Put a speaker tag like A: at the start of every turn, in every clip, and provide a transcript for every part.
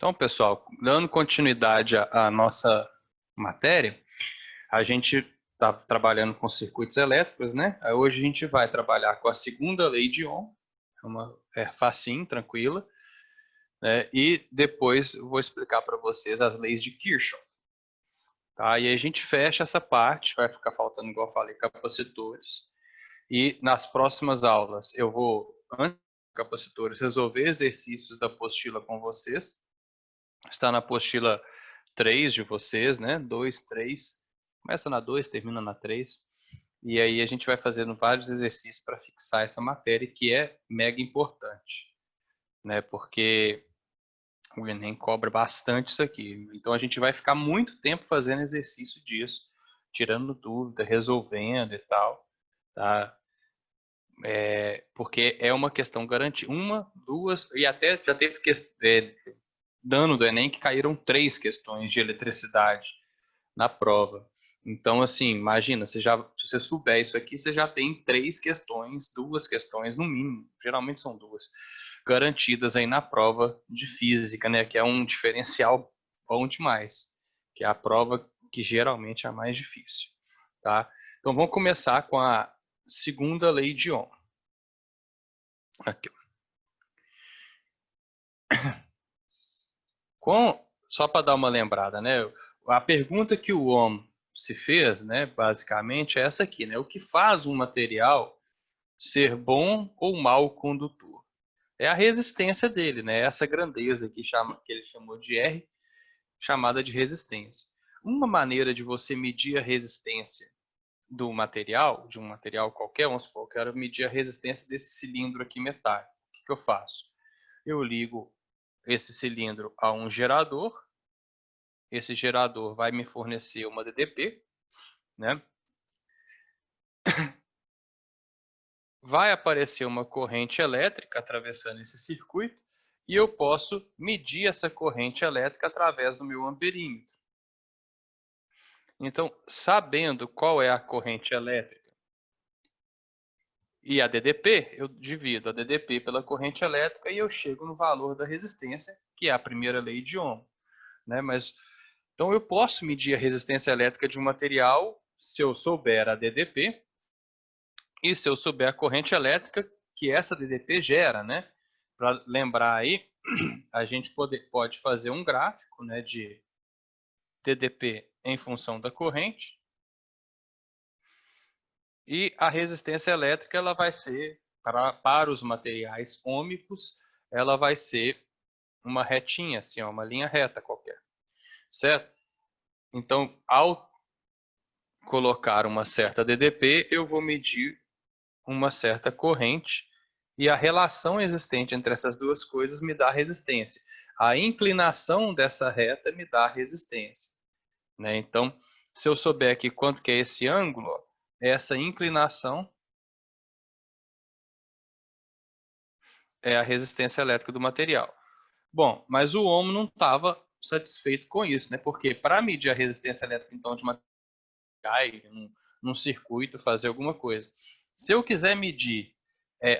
A: Então, pessoal, dando continuidade à nossa matéria, a gente está trabalhando com circuitos elétricos, né? Hoje a gente vai trabalhar com a segunda lei de Ohm, facinho, tranquila, né? E depois eu vou explicar para vocês as leis de Kirchhoff, tá? E aí a gente fecha essa parte, vai ficar faltando, igual eu falei, capacitores. E nas próximas aulas eu vou, antes de capacitores, resolver exercícios da apostila com vocês. Está na apostila 3 de vocês, né? 2, 3. Começa na 2, termina na 3. E aí a gente vai fazendo vários exercícios para fixar essa matéria, que é mega importante, né? Porque o Enem cobra bastante isso aqui. Então a gente vai ficar muito tempo fazendo exercício disso, tirando dúvida, resolvendo e tal, tá? Porque é uma questão garantida. Uma, duas, e até já teve dano do Enem que caíram 3 questões de eletricidade na prova. Então, assim, imagina, se você souber isso aqui, você já tem 3 questões, 2 questões no mínimo, geralmente são 2, garantidas aí na prova de física, né? Que é um diferencial bom demais, que é a prova que geralmente é a mais difícil, tá? Então, vamos começar com a segunda lei de Ohm. Aqui, só para dar uma lembrada, né? A pergunta que o Ohm se fez, né, basicamente é essa aqui, né? O que faz um material ser bom ou mau condutor? É a resistência dele, né? Essa grandeza que ele chamou de R, chamada de resistência. Uma maneira de você medir a resistência do material, de um material qualquer, vamos supor, eu quero medir a resistência desse cilindro aqui metálico. O que eu faço? Eu ligo esse cilindro a um gerador. Esse gerador vai me fornecer uma DDP, né? Vai aparecer uma corrente elétrica atravessando esse circuito e eu posso medir essa corrente elétrica através do meu amperímetro. Então, sabendo qual é a corrente elétrica e a DDP, eu divido a DDP pela corrente elétrica e eu chego no valor da resistência, que é a primeira lei de Ohm, né? Então, eu posso medir a resistência elétrica de um material se eu souber a DDP e se eu souber a corrente elétrica que essa DDP gera, né? Para lembrar aí, a gente pode fazer um gráfico, né, de DDP em função da corrente. E a resistência elétrica ela vai ser, para os materiais ômicos, ela vai ser uma retinha, assim, ó, uma linha reta qualquer, certo? Então, ao colocar uma certa DDP, eu vou medir uma certa corrente e a relação existente entre essas duas coisas me dá resistência. A inclinação dessa reta me dá resistência, né? Então, se eu souber aqui quanto que é esse ângulo, ó, essa inclinação é a resistência elétrica do material. Bom, mas o Ohm não estava satisfeito com isso, né? Porque para medir a resistência elétrica então de materiais num circuito, fazer alguma coisa. Se eu quiser medir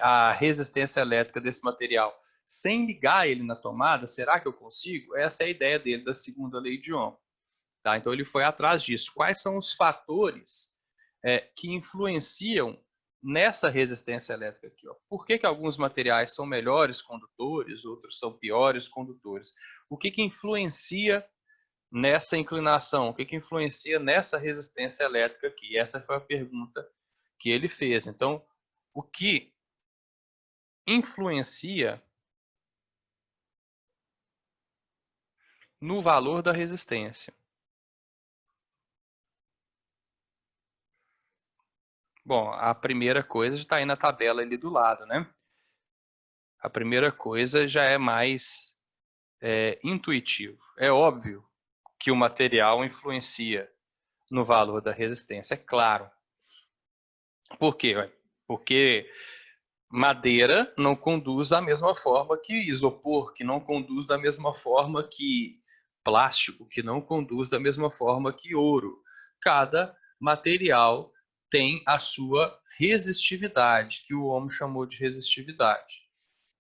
A: a resistência elétrica desse material sem ligar ele na tomada, será que eu consigo? Essa é a ideia dele da segunda lei de Ohm. Tá? Então ele foi atrás disso. Quais são os fatores que influenciam nessa resistência elétrica aqui? Ó? Por que alguns materiais são melhores condutores, outros são piores condutores? O que influencia nessa inclinação? O que influencia nessa resistência elétrica aqui? Essa foi a pergunta que ele fez. Então, o que influencia no valor da resistência? Bom, a primeira coisa está aí na tabela ali do lado, né? A primeira coisa já é mais intuitivo. É óbvio que o material influencia no valor da resistência, é claro. Por quê? Porque madeira não conduz da mesma forma que isopor, que não conduz da mesma forma que plástico, que não conduz da mesma forma que ouro. Cada material tem a sua resistividade, que o homem chamou de resistividade,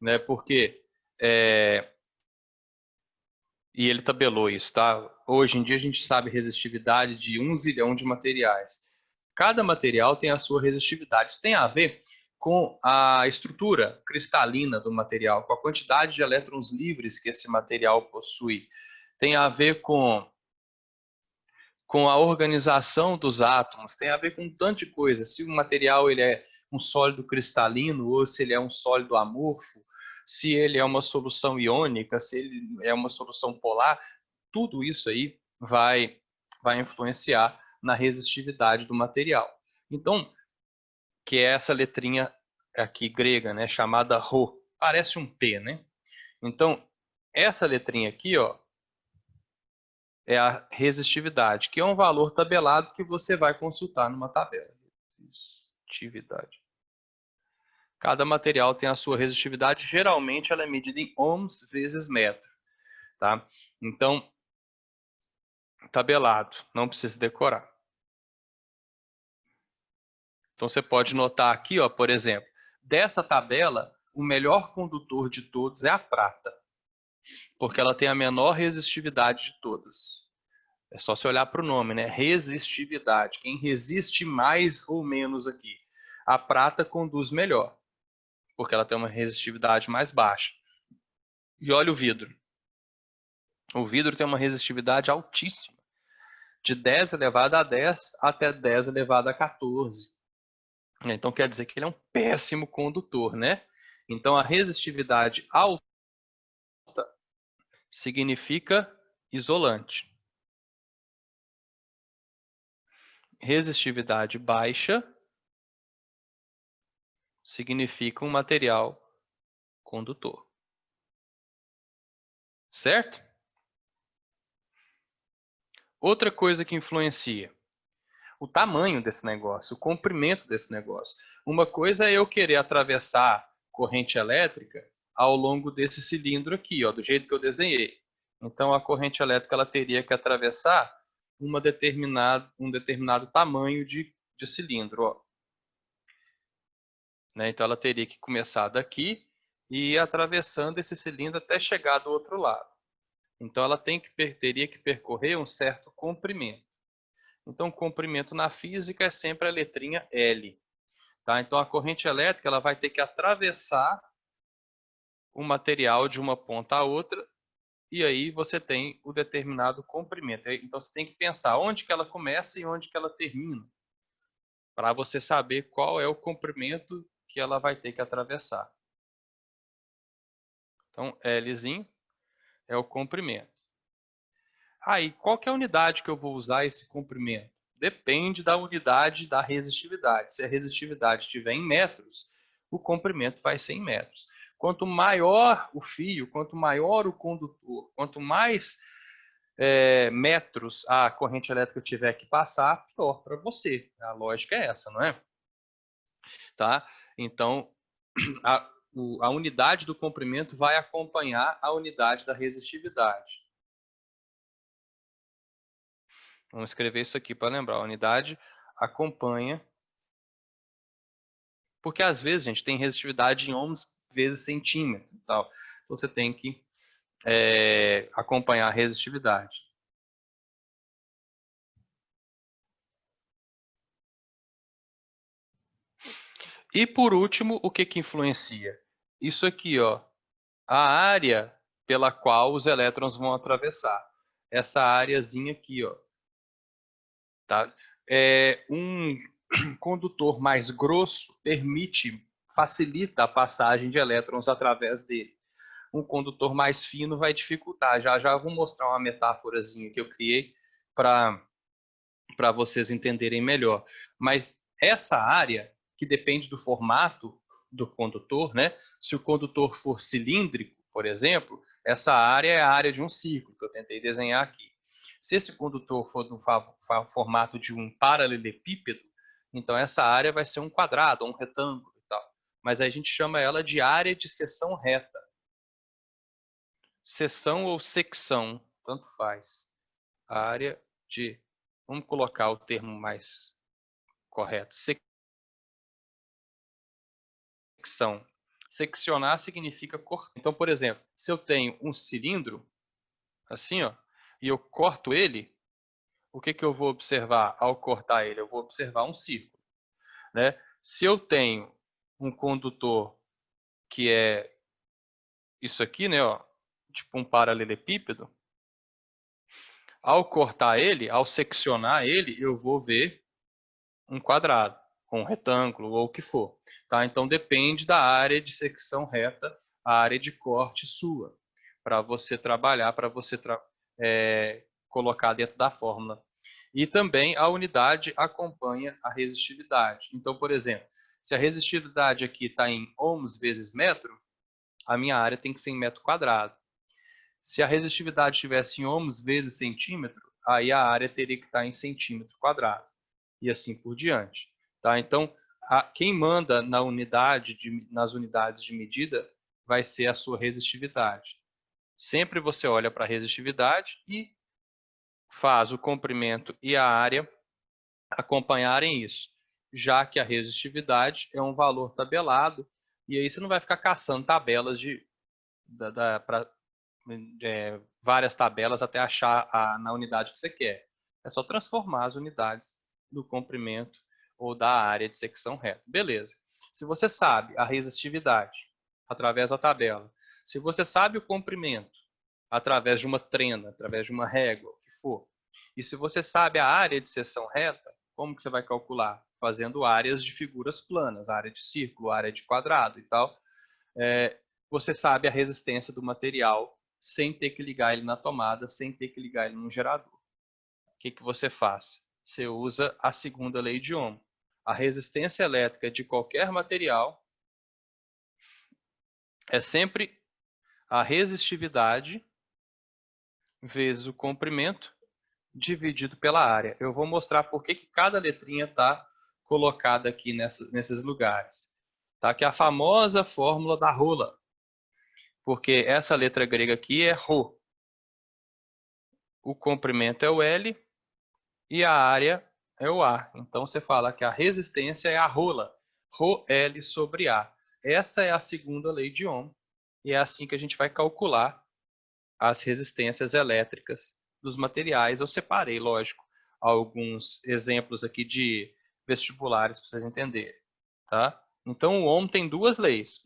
A: né? Porque E ele tabelou isso, tá? Hoje em dia a gente sabe resistividade de 1 zilhão de materiais. Cada material tem a sua resistividade. Isso tem a ver com a estrutura cristalina do material, com a quantidade de elétrons livres que esse material possui. Tem a ver com a organização dos átomos, tem a ver com um tanto de coisa. Se o material ele é um sólido cristalino ou se ele é um sólido amorfo, se ele é uma solução iônica, se ele é uma solução polar, tudo isso aí vai influenciar na resistividade do material. Então, que é essa letrinha aqui grega, né, chamada Rho, parece um P, né? Então, essa letrinha aqui, ó, é a resistividade, que é um valor tabelado que você vai consultar numa tabela. Resistividade. Cada material tem a sua resistividade, geralmente ela é medida em ohms vezes metro, tá? Então, tabelado, não precisa decorar. Então você pode notar aqui, ó, por exemplo, dessa tabela, o melhor condutor de todos é a prata, porque ela tem a menor resistividade de todas. É só você olhar para o nome, né? Resistividade. Quem resiste mais ou menos aqui? A prata conduz melhor, porque ela tem uma resistividade mais baixa. E olha o vidro. O vidro tem uma resistividade altíssima, de 10 elevado a 10 até 10 elevado a 14. Então quer dizer que ele é um péssimo condutor, né? Então a resistividade alta significa isolante. Resistividade baixa significa um material condutor. Certo? Outra coisa que influencia, o tamanho desse negócio, o comprimento desse negócio. Uma coisa é eu querer atravessar corrente elétrica ao longo desse cilindro aqui, ó, do jeito que eu desenhei. Então a corrente elétrica ela teria que atravessar um determinado tamanho de cilindro, ó. Né? Então ela teria que começar daqui e ir atravessando esse cilindro até chegar do outro lado. Então ela teria que percorrer um certo comprimento. Então o comprimento na física é sempre a letrinha L. Tá? Então a corrente elétrica ela vai ter que atravessar o material de uma ponta a outra e aí você tem o determinado comprimento. Então você tem que pensar onde que ela começa e onde que ela termina, para você saber qual é o comprimento que ela vai ter que atravessar. Então Lzinho é o comprimento. Aí, qual que é a unidade que eu vou usar esse comprimento? Depende da unidade da resistividade. Se a resistividade estiver em metros, o comprimento vai ser em metros. Quanto maior o fio, quanto maior o condutor, quanto mais metros a corrente elétrica tiver que passar, pior para você. A lógica é essa, não é? Tá? Então, a unidade do comprimento vai acompanhar a unidade da resistividade. Vamos escrever isso aqui para lembrar. A unidade acompanha. Porque às vezes, gente, tem resistividade em ohms vezes centímetro e tal. Você tem que acompanhar a resistividade. E por último, o que que influencia? Isso aqui, ó, a área pela qual os elétrons vão atravessar. Essa áreazinha aqui, ó. Tá? Um condutor mais grosso facilita a passagem de elétrons através dele. Um condutor mais fino vai dificultar. Já já vou mostrar uma metáforazinha que eu criei para vocês entenderem melhor. Mas essa área, que depende do formato do condutor, né? Se o condutor for cilíndrico, por exemplo, essa área é a área de um círculo, que eu tentei desenhar aqui. Se esse condutor for do formato de um paralelepípedo, então essa área vai ser um quadrado, um retângulo e tal. Mas a gente chama ela de área de seção reta. Seção ou secção, tanto faz. Área de, vamos colocar o termo mais correto, secção. Seccionar significa cortar. Então, por exemplo, se eu tenho um cilindro, assim, ó, e eu corto ele, o que que eu vou observar ao cortar ele? Eu vou observar um círculo, né? Se eu tenho um condutor que é isso aqui, né, ó, tipo um paralelepípedo, ao cortar ele, ao seccionar ele, eu vou ver um quadrado, um retângulo ou o que for, tá? Então depende da área de secção reta, a área de corte sua, para você trabalhar, para você colocar dentro da fórmula. E também a unidade acompanha a resistividade. Então, por exemplo, se a resistividade aqui está em ohms vezes metro, a minha área tem que ser em metro quadrado. Se a resistividade estivesse em ohms vezes centímetro, aí a área teria que estar em centímetro quadrado. E assim por diante. Tá? Então, quem manda nas unidades de medida vai ser a sua resistividade. Sempre você olha para a resistividade e faz o comprimento e a área acompanharem isso, já que a resistividade é um valor tabelado, e aí você não vai ficar caçando tabelas várias tabelas até achar na unidade que você quer. É só transformar as unidades do comprimento ou da área de secção reta. Beleza. Se você sabe a resistividade através da tabela, se você sabe o comprimento através de uma trena, através de uma régua, o que for, e se você sabe a área de seção reta, como que você vai calcular? Fazendo áreas de figuras planas, área de círculo, área de quadrado e tal. Você sabe a resistência do material sem ter que ligar ele na tomada, sem ter que ligar ele no gerador. O que que você faz? Você usa a segunda lei de Ohm. A resistência elétrica de qualquer material é sempre a resistividade vezes o comprimento dividido pela área. Eu vou mostrar por que cada letrinha está colocada aqui nesses lugares. Tá? Que é a famosa fórmula da rola. Porque essa letra grega aqui é Rho. O comprimento é o L e a área é o A. Então você fala que a resistência é a rola. ΡL sobre A. Essa é a segunda lei de Ohm. E é assim que a gente vai calcular as resistências elétricas dos materiais. Eu separei, lógico, alguns exemplos aqui de vestibulares para vocês entenderem. Tá? Então o Ohm tem duas leis.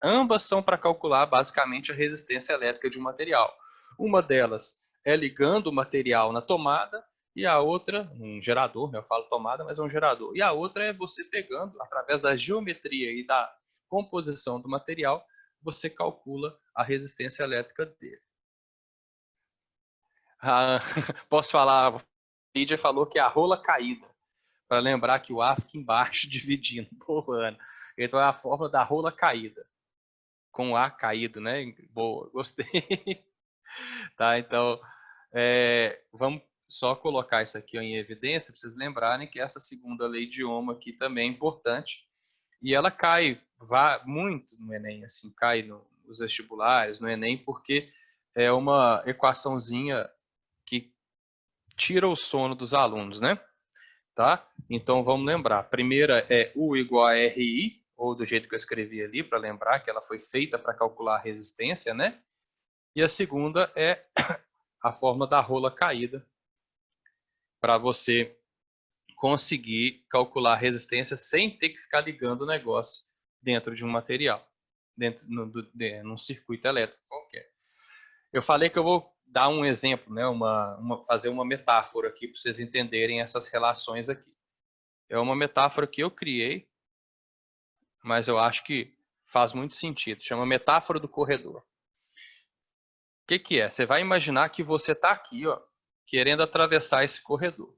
A: Ambas são para calcular basicamente a resistência elétrica de um material. Uma delas é ligando o material na tomada e a outra, um gerador, né? Eu falo tomada, mas é um gerador. E a outra é você pegando, através da geometria e da composição do material, você calcula a resistência elétrica dele. Posso falar, a Lídia falou que é a rola caída, para lembrar que o A fica embaixo dividindo por ano. Então é a fórmula da rola caída, com o A caído, né? Boa, gostei. Tá, então, vamos só colocar isso aqui em evidência, para vocês lembrarem que essa segunda lei de Ohm aqui também é importante. E ela cai muito no Enem, assim, cai nos vestibulares, no Enem, porque é uma equaçãozinha que tira o sono dos alunos, né? Tá? Então vamos lembrar. A primeira é U igual a RI, ou do jeito que eu escrevi ali, para lembrar que ela foi feita para calcular a resistência, né? E a segunda é a forma da rola caída, para você conseguir calcular a resistência sem ter que ficar ligando o negócio dentro de um material, dentro num circuito elétrico qualquer. Eu falei que eu vou dar um exemplo, né? Fazer uma metáfora aqui para vocês entenderem essas relações aqui. É uma metáfora que eu criei, mas eu acho que faz muito sentido. Chama metáfora do corredor. O que que é? Você vai imaginar que você está aqui, ó, querendo atravessar esse corredor.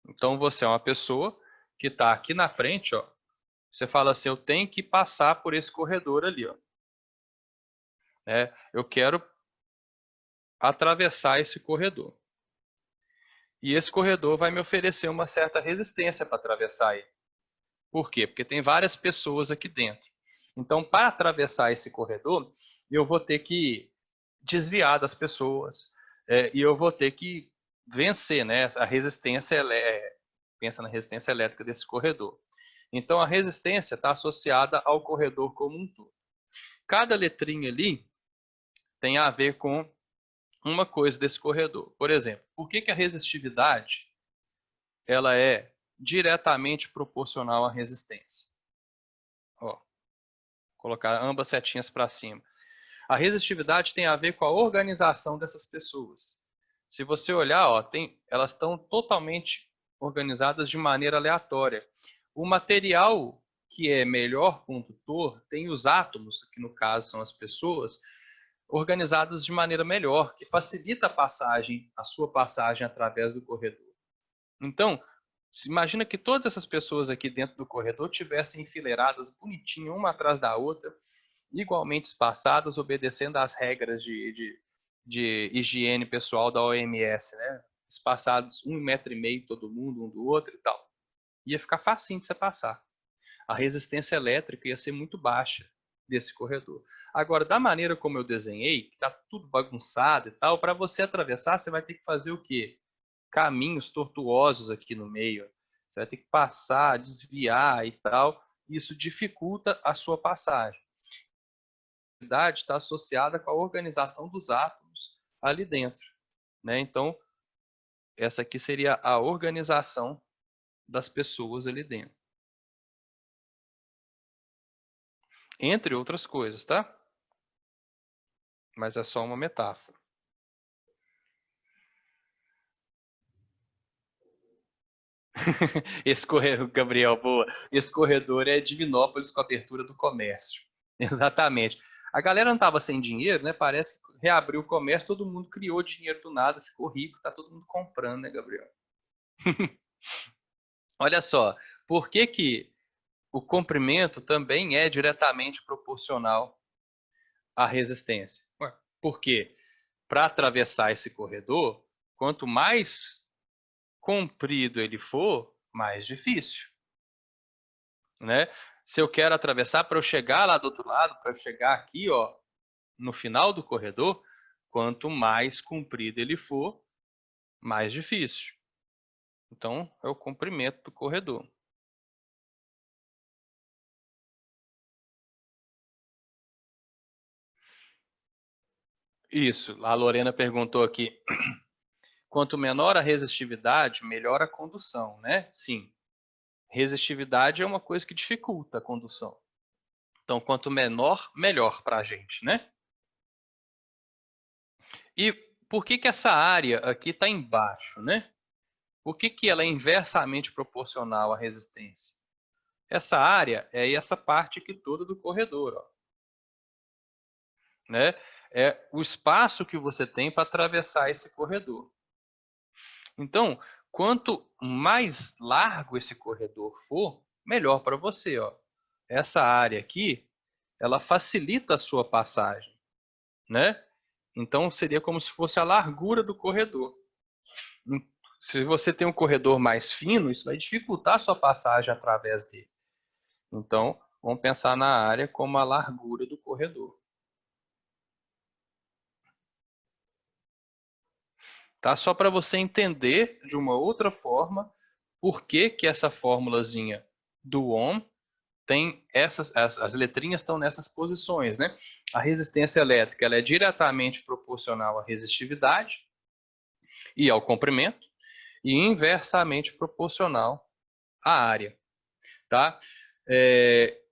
A: Então você é uma pessoa que está aqui na frente, ó. Você fala assim, eu tenho que passar por esse corredor ali, ó. Eu quero atravessar esse corredor. E esse corredor vai me oferecer uma certa resistência para atravessar ele. Por quê? Porque tem várias pessoas aqui dentro. Então, para atravessar esse corredor, eu vou ter que desviar das pessoas e eu vou ter que vencer, né, a resistência. Pensa na resistência elétrica desse corredor. Então, a resistência está associada ao corredor como um todo. Cada letrinha ali tem a ver com uma coisa desse corredor. Por exemplo, por que a resistividade ela é diretamente proporcional à resistência? Ó, colocar ambas setinhas para cima. A resistividade tem a ver com a organização dessas pessoas. Se você olhar, ó, elas estão totalmente organizadas de maneira aleatória. O material que é melhor condutor tem os átomos, que no caso são as pessoas, organizados de maneira melhor, que facilita a sua passagem através do corredor. Então, imagina que todas essas pessoas aqui dentro do corredor tivessem enfileiradas bonitinho, uma atrás da outra, igualmente espaçadas, obedecendo às regras de higiene pessoal da OMS, né? Espaçados 1,5 m todo mundo, um do outro e tal. Ia ficar facinho de você passar. A resistência elétrica ia ser muito baixa desse corredor. Agora, da maneira como eu desenhei, que está tudo bagunçado e tal, para você atravessar, você vai ter que fazer o quê? Caminhos tortuosos aqui no meio. Você vai ter que passar, desviar e tal. Isso dificulta a sua passagem. A atividade está associada com a organização dos átomos ali dentro, né? Então, essa aqui seria a organização das pessoas ali dentro. Entre outras coisas, tá? Mas é só uma metáfora. Esse corredor, Gabriel, boa. Esse corredor é Divinópolis com a abertura do comércio. Exatamente. A galera não estava sem dinheiro, né? Parece que reabriu o comércio, todo mundo criou dinheiro do nada, ficou rico, tá todo mundo comprando, né, Gabriel? Olha só, por que que o comprimento também é diretamente proporcional à resistência? Ué, por quê? Para atravessar esse corredor, quanto mais comprido ele for, mais difícil, né? Se eu quero atravessar para eu chegar lá do outro lado, para eu chegar aqui, ó, no final do corredor, quanto mais comprido ele for, mais difícil. Então, é o comprimento do corredor. Isso, a Lorena perguntou aqui, quanto menor a resistividade, melhor a condução, né? Sim, resistividade é uma coisa que dificulta a condução. Então, quanto menor, melhor para a gente, né? E por que que essa área aqui está embaixo, né? Por que que ela é inversamente proporcional à resistência? Essa área é essa parte aqui toda do corredor, ó, né? É o espaço que você tem para atravessar esse corredor. Então, quanto mais largo esse corredor for, melhor para você, ó. Essa área aqui, ela facilita a sua passagem, né? Então, seria como se fosse a largura do corredor. Se você tem um corredor mais fino, isso vai dificultar a sua passagem através dele. Então, vamos pensar na área como a largura do corredor. Tá? Só para você entender de uma outra forma por que que essa formulazinha do Ohm tem as letrinhas estão nessas posições, né? A resistência elétrica ela é diretamente proporcional à resistividade e ao comprimento e inversamente proporcional à área, tá?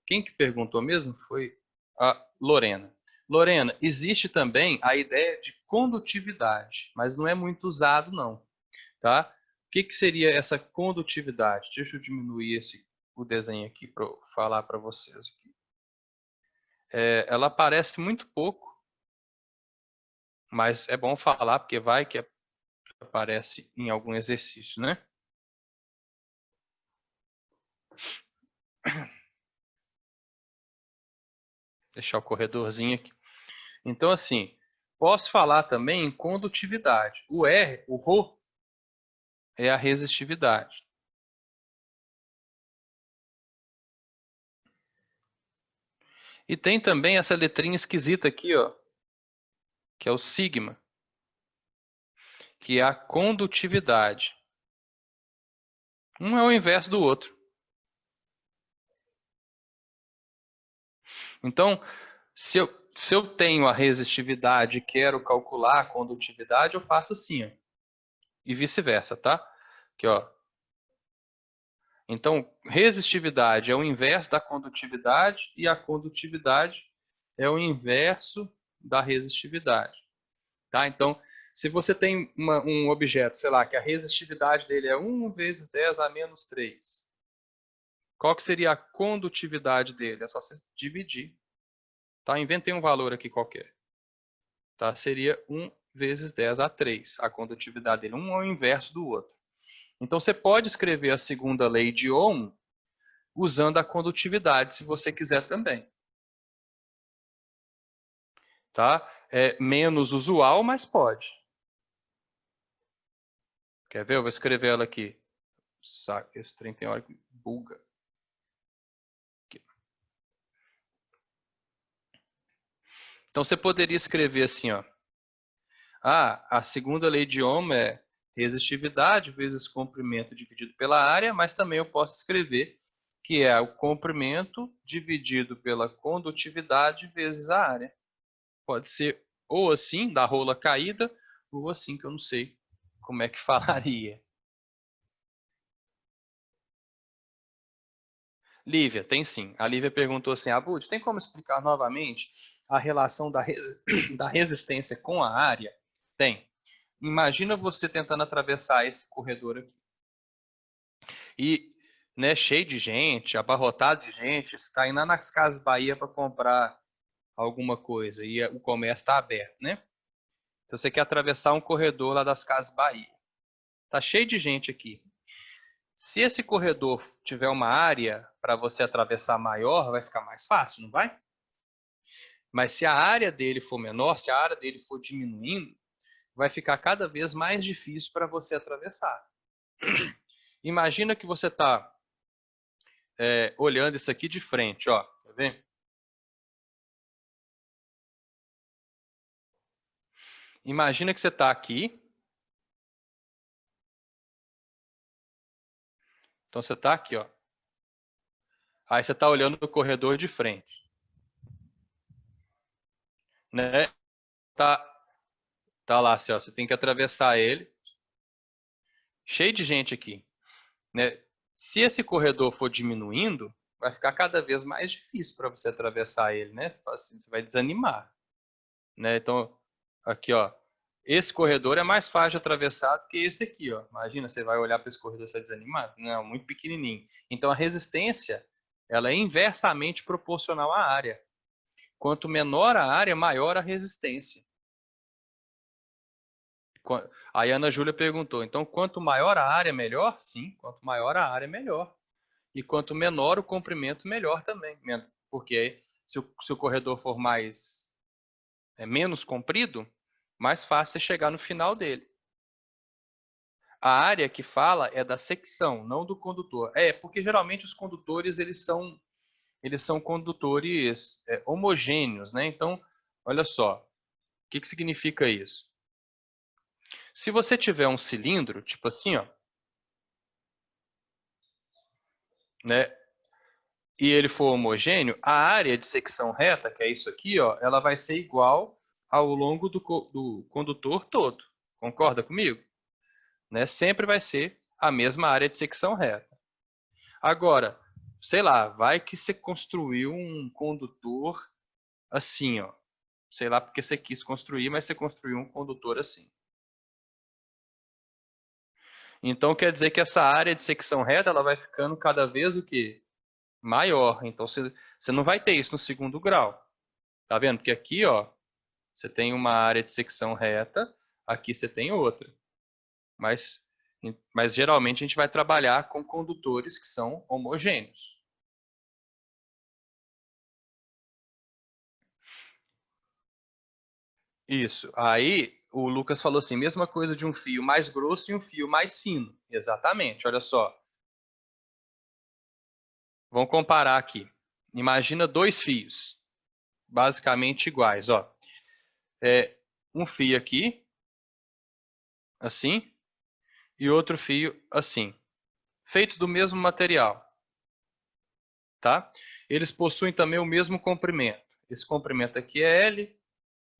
A: Quem que perguntou mesmo foi a Lorena. Lorena, existe também a ideia de condutividade, mas não é muito usado não, tá? O que que seria essa condutividade? Deixa eu diminuir o desenho aqui para falar para vocês aqui. Ela aparece muito pouco, mas é bom falar porque vai que aparece em algum exercício, né? Deixar o corredorzinho aqui. Então, assim, posso falar também em condutividade. O R, o Rho, é a resistividade. E tem também essa letrinha esquisita aqui, ó, que é o sigma, que é a condutividade. Um é o inverso do outro. Então, se eu se eu tenho a resistividade e quero calcular a condutividade, eu faço assim, ó. E vice-versa, tá? Aqui, ó. Então, resistividade é o inverso da condutividade e a condutividade é o inverso da resistividade, tá? Então, se você tem um objeto, sei lá, que a resistividade dele é 1 vezes 10 a menos 3, qual que seria a condutividade dele? É só você dividir, tá? Inventei um valor aqui qualquer, tá? Seria 1 vezes 10 a 3, a condutividade dele. Um é o inverso do outro. Então, você pode escrever a segunda lei de Ohm usando a condutividade, se você quiser também. Tá? É menos usual, mas pode. Quer ver? Eu vou escrever ela aqui. Esse trem tem hora que buga. Aqui. Então, você poderia escrever assim, ó. A segunda lei de Ohm é resistividade vezes comprimento dividido pela área, mas também eu posso escrever que é o comprimento dividido pela condutividade vezes a área. Pode ser ou assim, da rola caída, ou assim, que eu não sei como é que falaria. Lívia, tem sim. A Lívia perguntou assim, Abud, tem como explicar novamente a relação da resistência com a área? Tem. Imagina você tentando atravessar esse corredor aqui. E, né, cheio de gente, abarrotado de gente, está indo lá nas Casas Bahia para comprar alguma coisa e o comércio está aberto, né? Então você quer atravessar um corredor lá das Casas Bahia. Tá cheio de gente aqui. Se esse corredor tiver uma área para você atravessar maior, vai ficar mais fácil, não vai? Mas se a área dele for menor, se a área dele for diminuindo, vai ficar cada vez mais difícil para você atravessar. Imagina que você está olhando isso aqui de frente, ó. Tá vendo? Imagina que você está aqui. Então você está aqui, ó. Aí você está olhando no corredor de frente, né? Tá lá, assim, ó. Você tem que atravessar ele. Cheio de gente aqui, né? Se esse corredor for diminuindo, vai ficar cada vez mais difícil para você atravessar ele, né? Você vai desanimar, né? Então, aqui, ó, esse corredor é mais fácil de atravessar do que esse aqui, ó. Imagina, você vai olhar para esse corredor e vai desanimar? Não, muito pequenininho. Então, a resistência, ela é inversamente proporcional à área. Quanto menor a área, maior a resistência. Aí a Ana Júlia perguntou, então, quanto maior a área, melhor? Sim, quanto maior a área, melhor. E quanto menor o comprimento, melhor também. Porque se o corredor for menos comprido, mais fácil é chegar no final dele. A área que fala é da secção, não do condutor. Porque geralmente os condutores eles são condutores homogêneos, né? Então, olha só, o que significa isso? Se você tiver um cilindro, tipo assim, ó, né? E ele for homogêneo, a área de secção reta, que é isso aqui, ó, ela vai ser igual ao longo do condutor todo. Concorda comigo? Né? Sempre vai ser a mesma área de secção reta. Agora, sei lá, vai que você construiu um condutor assim, ó. Sei lá porque você quis construir, mas você construiu um condutor assim. Então quer dizer que essa área de secção reta ela vai ficando cada vez o quê? Maior. Então você não vai ter isso no segundo grau. Tá vendo? Porque aqui, ó, você tem uma área de secção reta, aqui você tem outra. Mas, mas geralmente a gente vai trabalhar com condutores que são homogêneos. Isso. Aí o Lucas falou assim, mesma coisa de um fio mais grosso e um fio mais fino. Exatamente, olha só. Vamos comparar aqui. Imagina dois fios, basicamente iguais, ó. Um fio aqui, assim, e outro fio assim, feitos do mesmo material, tá? Eles possuem também o mesmo comprimento. Esse comprimento aqui é L,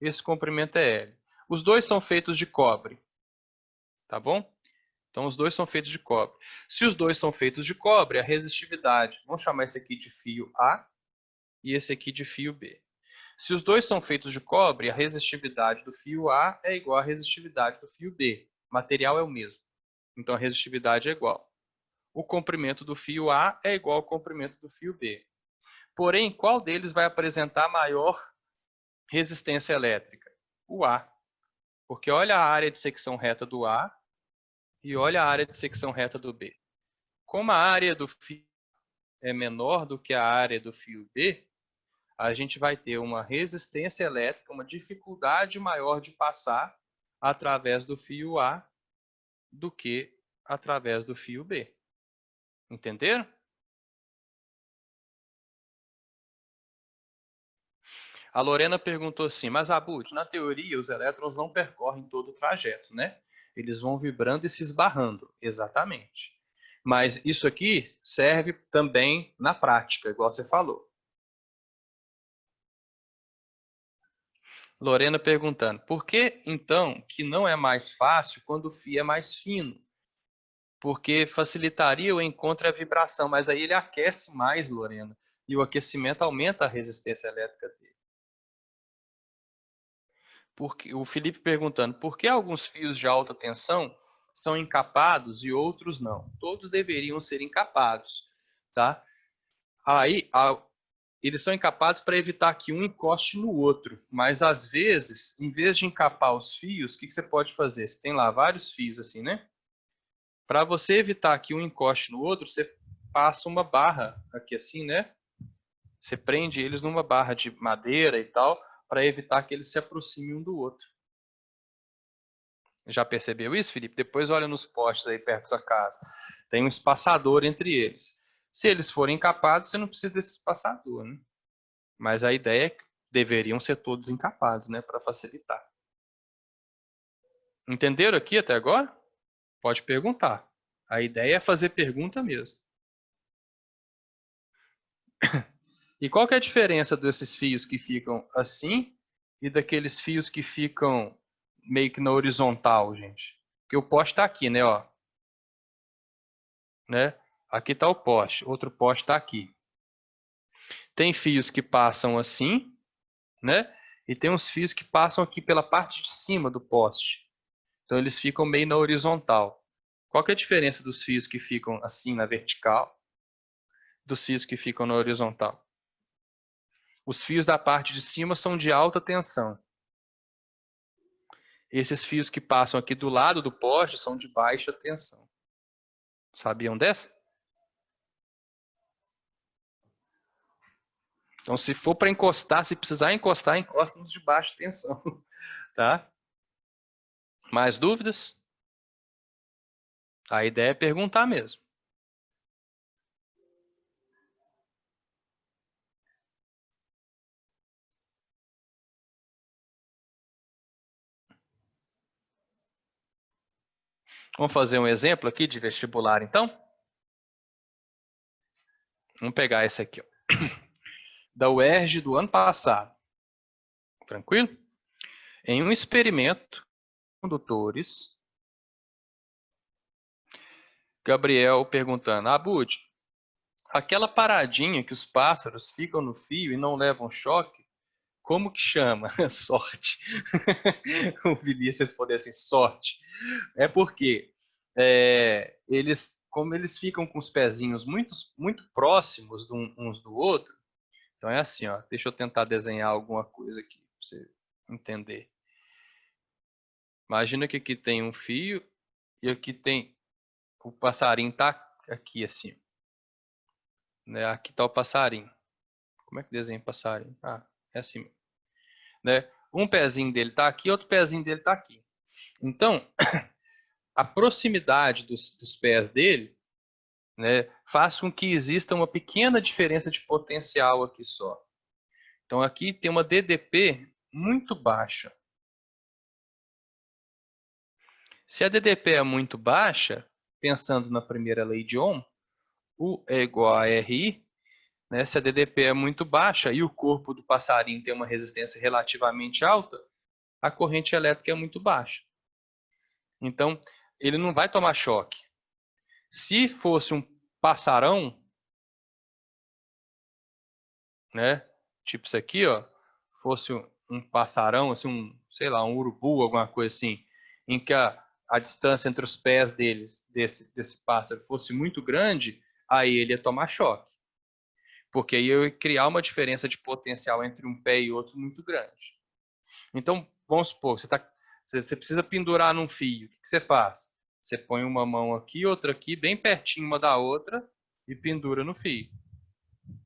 A: esse comprimento é L. Os dois são feitos de cobre, tá bom? Então, os dois são feitos de cobre. Se os dois são feitos de cobre, a resistividade, vamos chamar esse aqui de fio A e esse aqui de fio B. Se os dois são feitos de cobre, a resistividade do fio A é igual à resistividade do fio B. O material é o mesmo. Então, a resistividade é igual. O comprimento do fio A é igual ao comprimento do fio B. Porém, qual deles vai apresentar maior resistência elétrica? O A. Porque olha a área de secção reta do A e olha a área de secção reta do B. Como a área do fio é menor do que a área do fio B, a gente vai ter uma resistência elétrica, uma dificuldade maior de passar através do fio A do que através do fio B. Entenderam? A Lorena perguntou assim, mas Abud, na teoria os elétrons não percorrem todo o trajeto, né? Eles vão vibrando e se esbarrando. Exatamente. Mas isso aqui serve também na prática, igual você falou. Lorena perguntando, por que então que não é mais fácil quando o fio é mais fino? Porque facilitaria o encontro e a vibração, mas aí ele aquece mais, Lorena, e o aquecimento aumenta a resistência elétrica dele. Porque, o Felipe perguntando, por que alguns fios de alta tensão são encapados e outros não? Todos deveriam ser encapados, tá? Aí, eles são encapados para evitar que um encoste no outro, mas às vezes, em vez de encapar os fios, o que você pode fazer? Você tem lá vários fios assim, né? Para você evitar que um encoste no outro, você passa uma barra aqui assim, né? Você prende eles numa barra de madeira e tal, para evitar que eles se aproximem um do outro. Já percebeu isso, Felipe? Depois olha nos postes aí perto da sua casa. Tem um espaçador entre eles. Se eles forem encapados, você não precisa desse espaçador, né? Mas a ideia é que deveriam ser todos encapados, né? Para facilitar. Entenderam aqui até agora? Pode perguntar. A ideia é fazer pergunta mesmo. E qual que é a diferença desses fios que ficam assim e daqueles fios que ficam meio que na horizontal, gente? Porque o poste está aqui, né? Ó, né? Aqui está o poste, outro poste está aqui. Tem fios que passam assim, né? E tem uns fios que passam aqui pela parte de cima do poste. Então eles ficam meio na horizontal. Qual que é a diferença dos fios que ficam assim na vertical dos fios que ficam na horizontal? Os fios da parte de cima são de alta tensão. Esses fios que passam aqui do lado do poste são de baixa tensão. Sabiam dessa? Então, se for para encostar, se precisar encostar, encosta nos de baixa tensão, tá? Mais dúvidas? A ideia é perguntar mesmo. Vamos fazer um exemplo aqui de vestibular, então? Vamos pegar esse aqui, ó. Da UERJ do ano passado. Tranquilo? Em um experimento, condutores, Gabriel perguntando, Abud, aquela paradinha que os pássaros ficam no fio e não levam choque, como que chama? Sorte. O Vinícius respondeu assim, sorte. É porque como eles ficam com os pezinhos muito, muito próximos uns do outro, então é assim, ó. Deixa eu tentar desenhar alguma coisa aqui para você entender. Imagina que aqui tem um fio e aqui tem o passarinho tá aqui assim, né? Aqui tá o passarinho. Como é que desenha o passarinho? Ah, é assim, né? Um pezinho dele tá aqui, outro pezinho dele tá aqui. Então, a proximidade dos pés dele, né, faz com que exista uma pequena diferença de potencial aqui só. Então aqui tem uma DDP muito baixa. Se a DDP é muito baixa, pensando na primeira lei de Ohm, U é igual a RI, né? Se a DDP é muito baixa e o corpo do passarinho tem uma resistência relativamente alta, a corrente elétrica é muito baixa. Então, ele não vai tomar choque. Se fosse um passarão, né? Tipo isso aqui, ó, fosse um passarão, assim, sei lá, um urubu, alguma coisa assim, em que a distância entre os pés desse pássaro fosse muito grande, aí ele ia tomar choque. Porque aí eu ia criar uma diferença de potencial entre um pé e outro muito grande. Então, vamos supor, você precisa pendurar num fio. O que você faz? Você põe uma mão aqui, outra aqui, bem pertinho uma da outra e pendura no fio,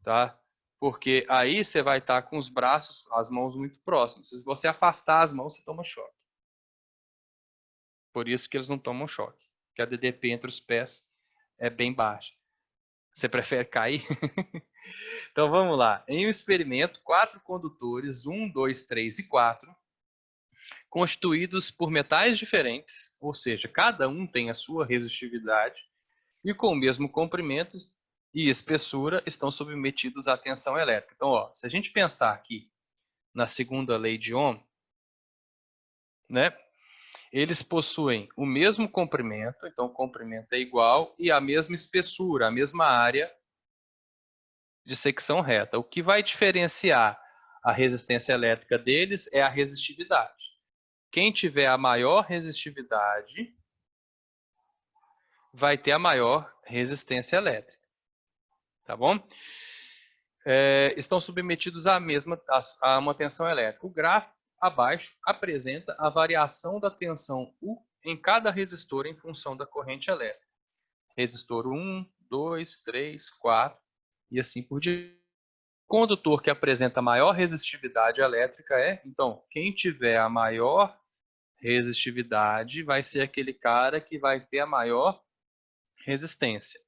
A: tá? Porque aí você vai estar com os braços, as mãos muito próximas. Se você afastar as mãos, você toma choque. Por isso que eles não tomam choque. Porque a DDP entre os pés é bem baixa. Você prefere cair? Então vamos lá. Em um experimento, 4 condutores, 1, 2, 3 e 4, constituídos por metais diferentes, ou seja, cada um tem a sua resistividade, e com o mesmo comprimento e espessura, estão submetidos à tensão elétrica. Então, ó, se a gente pensar aqui na segunda lei de Ohm, né, eles possuem o mesmo comprimento, então o comprimento é igual, e a mesma espessura, a mesma área de secção reta. O que vai diferenciar a resistência elétrica deles é a resistividade. Quem tiver a maior resistividade vai ter a maior resistência elétrica, tá bom? Estão submetidos a uma tensão elétrica. O gráfico abaixo apresenta a variação da tensão U em cada resistor em função da corrente elétrica. Resistor 1, 2, 3, 4 e assim por diante. O condutor que apresenta maior resistividade elétrica então, quem tiver a maior resistividade vai ser aquele cara que vai ter a maior resistência.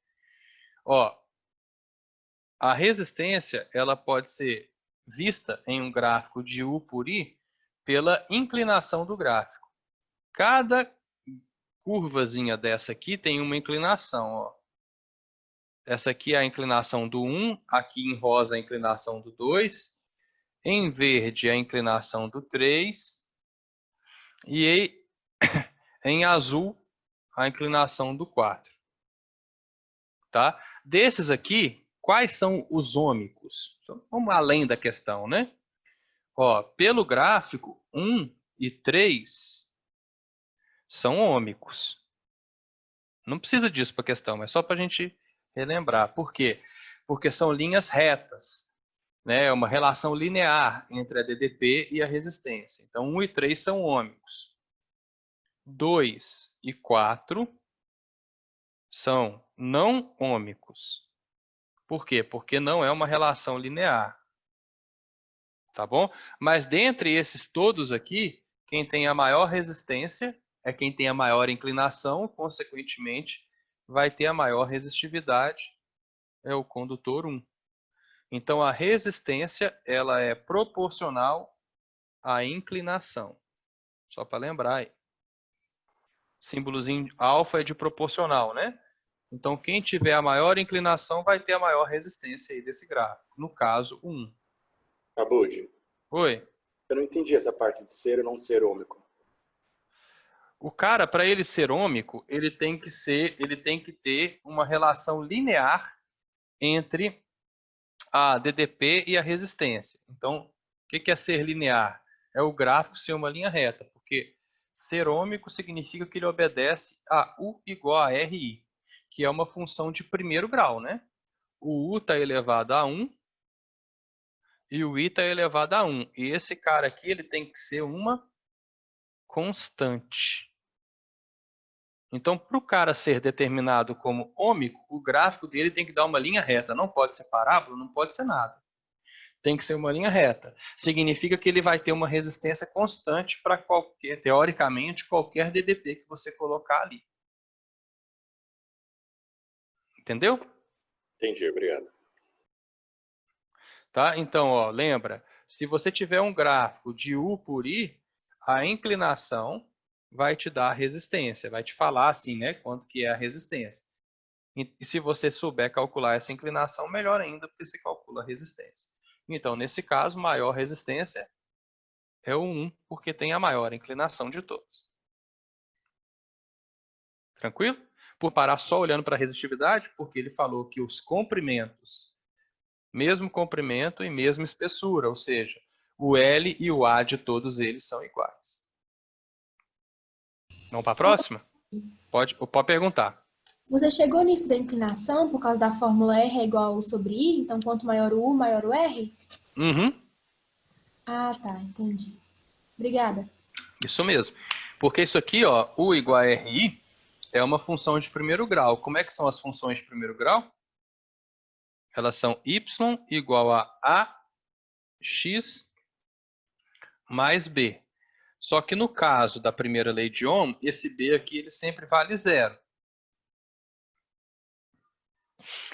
A: Ó, a resistência ela pode ser vista em um gráfico de U por I pela inclinação do gráfico. Cada curvazinha dessa aqui tem uma inclinação. Ó. Essa aqui é a inclinação do 1, aqui em rosa a inclinação do 2, em verde a inclinação do 3 e em azul a inclinação do 4. Tá? Desses aqui, quais são os ômicos? Então, vamos além da questão, né? Ó, pelo gráfico, 1 e 3 são ômicos. Não precisa disso para a questão, é só para a gente relembrar. Por quê? Porque são linhas retas. Né? É uma relação linear entre a DDP e a resistência. Então, 1 e 3 são ômicos. 2 e 4 são não ômicos. Por quê? Porque não é uma relação linear. Tá bom? Mas dentre esses todos aqui, quem tem a maior resistência é quem tem a maior inclinação, consequentemente, vai ter a maior resistividade, é o condutor 1. Então, a resistência ela é proporcional à inclinação. Só para lembrar aí. Símbolozinho alfa é de proporcional, né? Então, quem tiver a maior inclinação vai ter a maior resistência aí desse gráfico. No caso, 1.
B: Abud,
A: Oi?
B: eu não entendi essa parte de ser ou não ser ômico.
A: O cara, para ele ser ômico, ele tem que ter uma relação linear entre a DDP e a resistência. Então, o que é ser linear? É o gráfico ser uma linha reta, porque ser ômico significa que ele obedece a U igual a RI, que é uma função de primeiro grau, né? O U está elevado a 1 e o I está elevado a 1. E esse cara aqui ele tem que ser uma constante. Então, para o cara ser determinado como ômico, o gráfico dele tem que dar uma linha reta. Não pode ser parábola, não pode ser nada. Tem que ser uma linha reta. Significa que ele vai ter uma resistência constante para qualquer, teoricamente, qualquer DDP que você colocar ali. Entendeu?
B: Entendi, obrigado.
A: Tá? Então, ó, lembra, se você tiver um gráfico de U por I, a inclinação vai te dar a resistência, vai te falar assim, né, quanto que é a resistência. E se você souber calcular essa inclinação, melhor ainda, porque você calcula a resistência. Então, nesse caso, maior resistência é o 1, porque tem a maior inclinação de todos. Tranquilo? Por parar só olhando para a resistividade, porque ele falou que os comprimentos, mesmo comprimento e mesma espessura, ou seja, o L e o A de todos eles são iguais. Vamos para a próxima? Pode perguntar.
C: Você chegou nisso da inclinação por causa da fórmula R é igual a U sobre I? Então, quanto maior o U, maior o R?
A: Uhum.
C: Ah, tá. Entendi. Obrigada.
A: Isso mesmo. Porque isso aqui, ó, U igual a RI, é uma função de primeiro grau. Como é que são as funções de primeiro grau? Elas são y igual a ax mais b. Só que no caso da primeira lei de Ohm, esse b aqui ele sempre vale zero.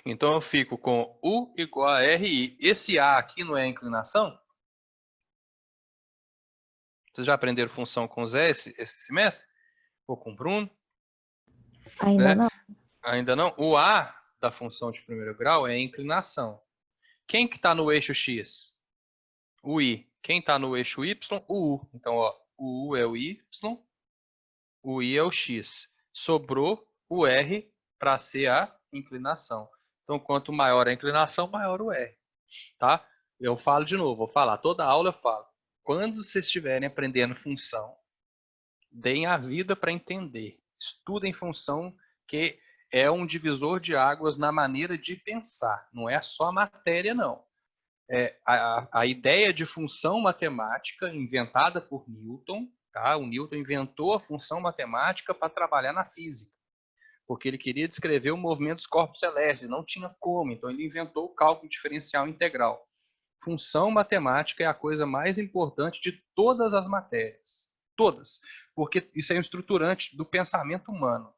A: Então eu fico com U igual a RI. Esse A aqui não é a inclinação? Vocês já aprenderam função com o Zé esse semestre? Ou com o Bruno?
D: Ainda não.
A: Ainda não? O A da função de primeiro grau é a inclinação. Quem que está no eixo X? O I. Quem está no eixo Y? O U. Então, ó, o U é o Y, o I é o X. Sobrou o R para ser a inclinação. Então, quanto maior a inclinação, maior o R. Tá? Eu falo de novo, vou falar. Toda aula eu falo. Quando vocês estiverem aprendendo função, deem a vida para entender. Estudem função, que é um divisor de águas na maneira de pensar. Não é só a matéria, não. A ideia de função matemática inventada por Newton, tá? O Newton inventou a função matemática para trabalhar na física, porque ele queria descrever o movimento dos corpos celestes, não tinha como, então ele inventou o cálculo diferencial integral. Função matemática é a coisa mais importante de todas as matérias, todas, porque isso é um estruturante do pensamento humano.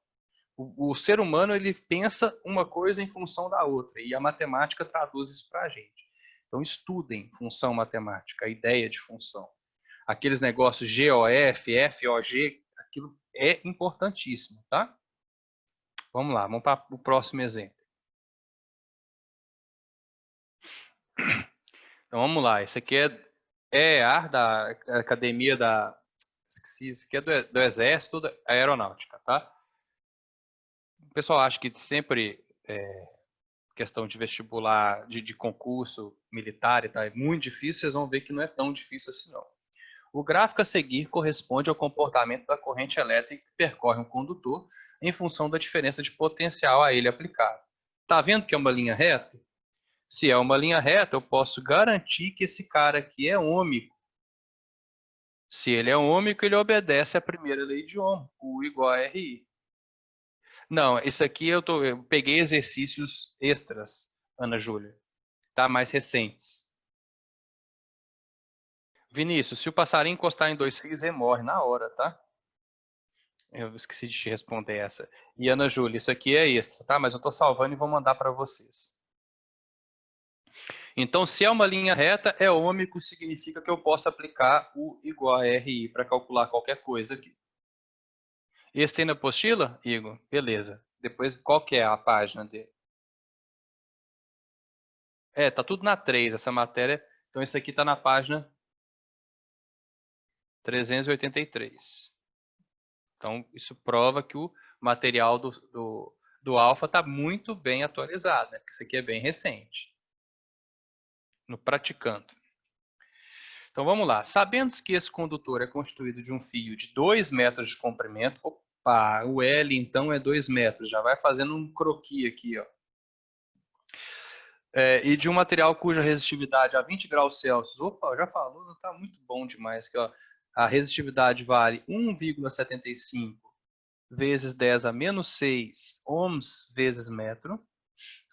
A: O ser humano ele pensa uma coisa em função da outra, e a matemática traduz isso para a gente. Então, estudem função matemática, a ideia de função. Aqueles negócios GOF, FOG, aquilo é importantíssimo, tá? Vamos lá, vamos para o próximo exemplo. Então, vamos lá. Esse aqui é EAR da Academia da... Esqueci, esse aqui é do Exército da Aeronáutica, tá? O pessoal acha que sempre... questão de vestibular, de concurso militar e tal, é muito difícil, vocês vão ver que não é tão difícil assim não. O gráfico a seguir corresponde ao comportamento da corrente elétrica que percorre um condutor em função da diferença de potencial a ele aplicado. Tá vendo que é uma linha reta? Se é uma linha reta, eu posso garantir que esse cara aqui é ômico. Se ele é ômico, ele obedece à primeira lei de Ohm, U igual a RI. Não, isso aqui eu peguei exercícios extras, Ana Júlia, tá? Mais recentes. Vinícius, se o passarinho encostar em dois fios, ele morre na hora, tá? Eu esqueci de te responder essa. E Ana Júlia, isso aqui é extra, tá? Mas eu estou salvando e vou mandar para vocês. Então, se é uma linha reta, é ômico, significa que eu posso aplicar U igual a RI para calcular qualquer coisa aqui. Esse tem na apostila, Igor? Beleza. Depois, qual que é a página dele? Tá tudo na 3, essa matéria. Então, esse aqui está na página 383. Então, isso prova que o material do Alpha está muito bem atualizado, né? Porque isso aqui é bem recente. No praticando. Então, vamos lá. Sabendo que esse condutor é constituído de um fio de 2 metros de comprimento, opa, o L, então, é 2 metros. Já vai fazendo um croquis aqui, ó. E de um material cuja resistividade a 20 graus Celsius, opa, já falou, está muito bom demais. Aqui, ó. A resistividade vale 1,75 vezes 10 a menos 6 ohms vezes metro,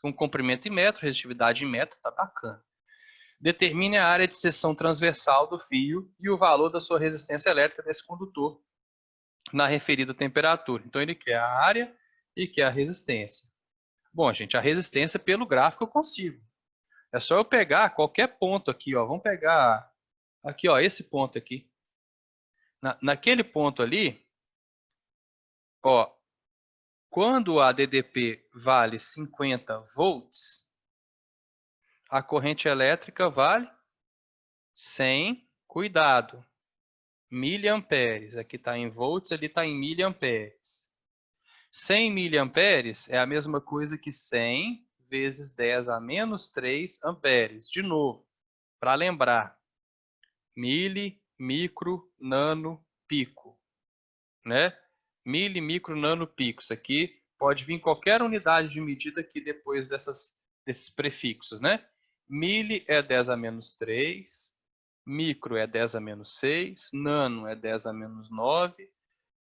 A: com comprimento em metro, resistividade em metro, tá bacana. Determine a área de seção transversal do fio e o valor da sua resistência elétrica desse condutor na referida temperatura. Então ele quer a área e quer a resistência. Bom, gente, a resistência pelo gráfico eu consigo. É só eu pegar qualquer ponto aqui, ó. Vamos pegar aqui, ó, esse ponto aqui. Naquele ponto ali, ó, Quando a DDP vale 50 volts, a corrente elétrica vale 100, cuidado, miliamperes. Aqui está em volts, ali está em miliamperes. 100 miliamperes é a mesma coisa que 100 vezes 10 a menos 3 amperes. De novo, para lembrar, mili, micro, nano, pico, né? Mili, micro, nano, pico. Isso aqui pode vir qualquer unidade de medida aqui depois desses prefixos, né? Mili é 10 a menos 3, micro é 10 a menos 6, nano é 10 a menos 9,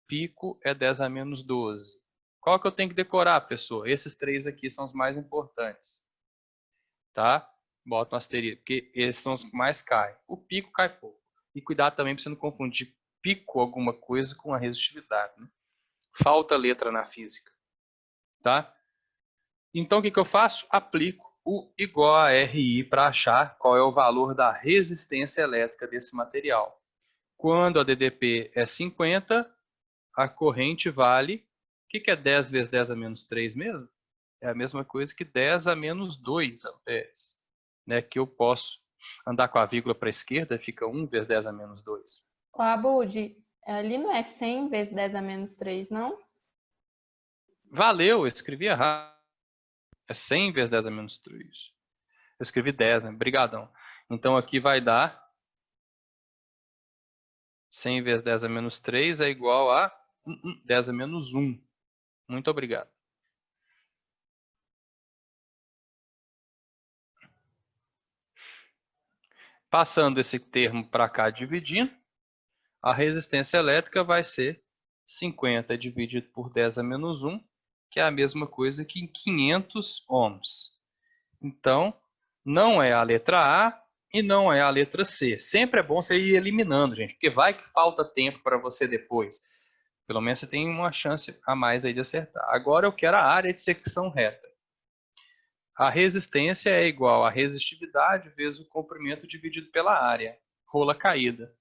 A: pico é 10 a menos 12. Qual que eu tenho que decorar, pessoa? Esses três aqui são os mais importantes. Tá? Bota um asterisco, porque esses são os que mais caem. O pico cai pouco. E cuidado também para você não confundir pico alguma coisa com a resistividade. Né? Falta letra na física. Tá? Então, o que eu faço? Aplico o igual a RI para achar qual é o valor da resistência elétrica desse material. Quando a DDP é 50, a corrente vale... O que é 10 vezes 10 a menos 3 mesmo? É a mesma coisa que 10 a menos 2 amperes. Né? Que eu posso andar com a vírgula para a esquerda, fica 1 vezes 10 a menos 2.
E: Ô, Abud, ali não é 100 vezes 10 a menos 3, não?
A: Valeu, eu escrevi errado. É 100 vezes 10 a menos 3. Eu escrevi 10, né? Brigadão. Então aqui vai dar 100 vezes 10 a menos 3 é igual a 10 a menos 1. Muito obrigado. Passando esse termo para cá dividindo, a resistência elétrica vai ser 50 dividido por 10 a menos 1, que é a mesma coisa que 500 ohms. Então, não é a letra A e não é a letra C. Sempre é bom você ir eliminando, gente, porque vai que falta tempo para você depois. Pelo menos você tem uma chance a mais aí de acertar. Agora eu quero a área de secção reta. A resistência é igual a resistividade vezes o comprimento dividido pela área. Rola caída.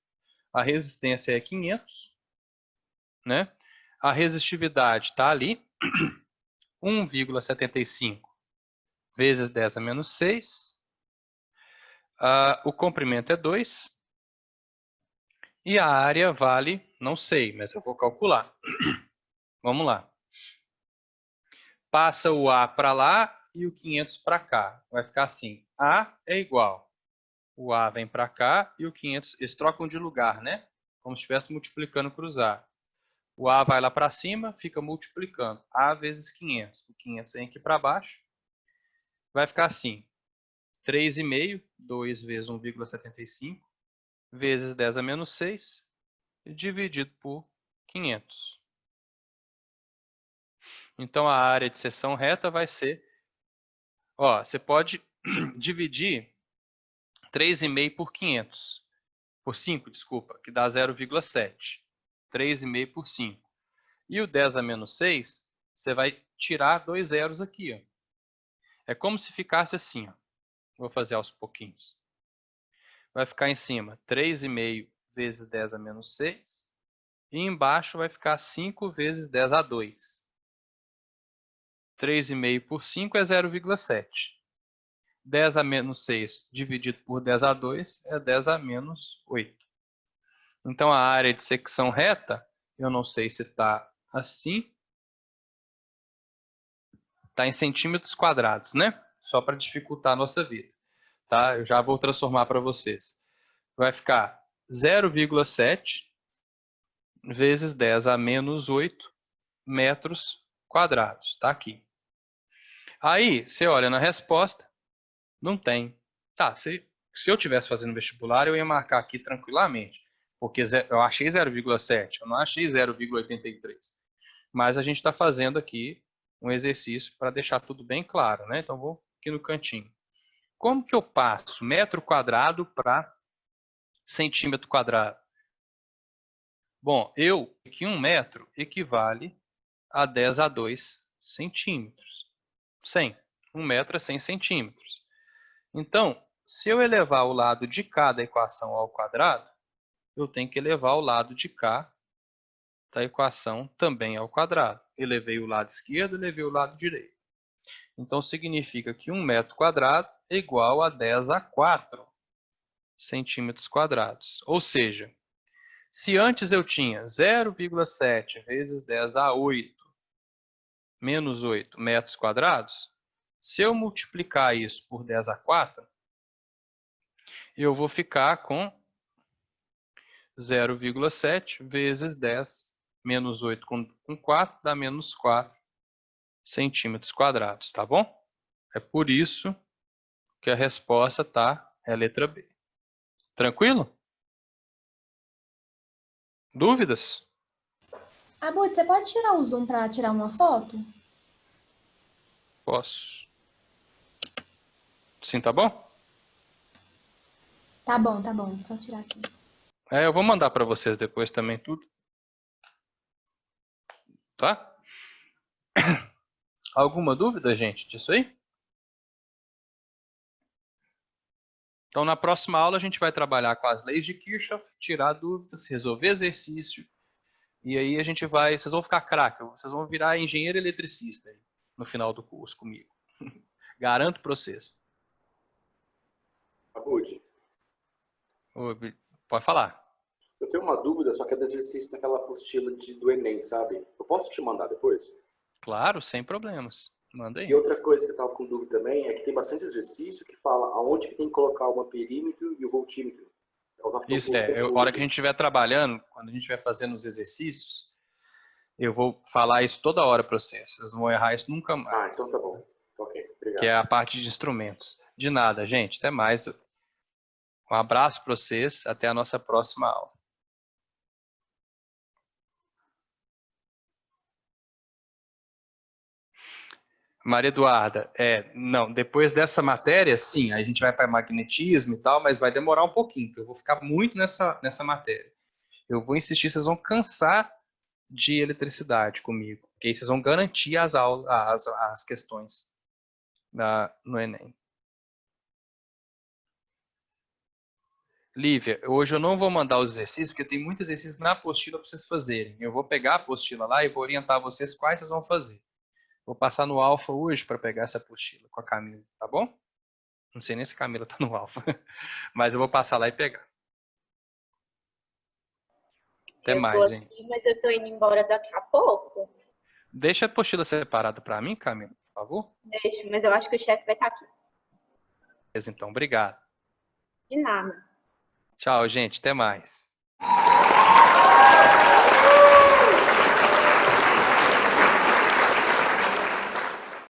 A: A resistência é 500, né? A resistividade está ali, 1,75 vezes 10 a menos 6. O comprimento é 2. E a área vale, não sei, mas eu vou calcular. Vamos lá. Passa o A para lá e o 500 para cá. Vai ficar assim. A é igual. O A vem para cá e o 500, eles trocam de lugar, né? Como se estivesse multiplicando cruzar. O A vai lá para cima, fica multiplicando. A vezes 500. O 500 vem aqui para baixo. Vai ficar assim. 3,5, 2 vezes 1,75, vezes 10 a menos 6, dividido por 500. Então, a área de seção reta vai ser... você pode dividir 3,5 por 500. Por 5, desculpa, que dá 0,7. 3,5 por 5. E o 10 a menos 6, você vai tirar 2 zeros aqui. Ó. É como se ficasse assim. Ó. Vou fazer aos pouquinhos. Vai ficar em cima 3,5 vezes 10 a menos 6. E embaixo vai ficar 5 vezes 10 a 2. 3,5 por 5 é 0,7. 10 a menos 6 dividido por 10 a 2 é 10 a menos 8. Então, a área de secção reta, eu não sei se está assim. Está em centímetros quadrados, né? Só para dificultar a nossa vida. Tá? Eu já vou transformar para vocês. Vai ficar 0,7 vezes 10 a menos 8 metros quadrados. Está aqui. Aí, você olha na resposta, não tem. Tá, se eu estivesse fazendo vestibular, eu ia marcar aqui tranquilamente. Porque eu achei 0,7, eu não achei 0,83. Mas a gente está fazendo aqui um exercício para deixar tudo bem claro, né? Então, vou aqui no cantinho. Como que eu passo metro quadrado para centímetro quadrado? Bom, aqui 1 metro equivale a 10 a 2 centímetros. 100. 1 metro é 100 centímetros. Então, se eu elevar o lado de cá da equação ao quadrado, eu tenho que elevar o lado de cá da equação também ao quadrado. Elevei o lado esquerdo, elevei o lado direito. Então, significa que 1 metro quadrado é igual a 10 a 4 centímetros quadrados. Ou seja, se antes eu tinha 0,7 vezes 10 a 8 menos 8 metros quadrados, se eu multiplicar isso por 10 a 4, eu vou ficar com 0,7 vezes 10 menos 8 com 4 dá menos 4 centímetros quadrados, tá bom? É por isso que a resposta é a letra B. Tranquilo? Dúvidas?
C: Abud, você pode tirar o zoom para tirar uma foto?
A: Posso. Sim, tá bom?
C: Tá bom, só tirar aqui.
A: Eu vou mandar para vocês depois também tudo. Tá? Alguma dúvida, gente, disso aí? Então, na próxima aula, a gente vai trabalhar com as leis de Kirchhoff, tirar dúvidas, resolver exercício. E aí a gente vai... Vocês vão ficar craque, vocês vão virar engenheiro eletricista aí, no final do curso comigo. Garanto para vocês.
B: Abud,
A: Pode falar.
B: eu tenho uma dúvida, só que é do exercício naquela apostila do Enem, sabe? Eu posso te mandar depois?
A: Claro, sem problemas. Manda aí.
B: E outra coisa que eu estava com dúvida também é que tem bastante exercício que fala aonde que tem que colocar o amperímetro e o voltímetro.
A: Isso, a hora que a gente estiver trabalhando, quando a gente estiver fazendo os exercícios, eu vou falar isso toda hora para vocês. Vocês não vão errar isso nunca mais.
B: Ah, então tá bom. Ok, obrigado.
A: Que é a parte de instrumentos. De nada, gente. Até mais. Um abraço para vocês. Até a nossa próxima aula. Maria Eduarda, não, depois dessa matéria, sim, a gente vai para magnetismo e tal, mas vai demorar um pouquinho, porque eu vou ficar muito nessa matéria. Eu vou insistir, vocês vão cansar de eletricidade comigo, porque aí vocês vão garantir as aulas, as questões no Enem. Lívia, hoje eu não vou mandar os exercícios, porque tem muitos exercícios na apostila para vocês fazerem. Eu vou pegar a apostila lá e vou orientar vocês quais vocês vão fazer. Vou passar no Alfa hoje para pegar essa apostila com a Camila, tá bom? Não sei nem se a Camila tá no Alfa, mas eu vou passar lá e pegar. Até mais, gente.
F: Aqui, mas eu tô indo embora daqui a pouco.
A: Deixa a apostila separada para mim, Camila, por favor.
F: Deixo, mas eu acho que o chefe vai estar aqui.
A: Beleza, então, obrigado.
F: De nada.
A: Tchau, gente, até mais.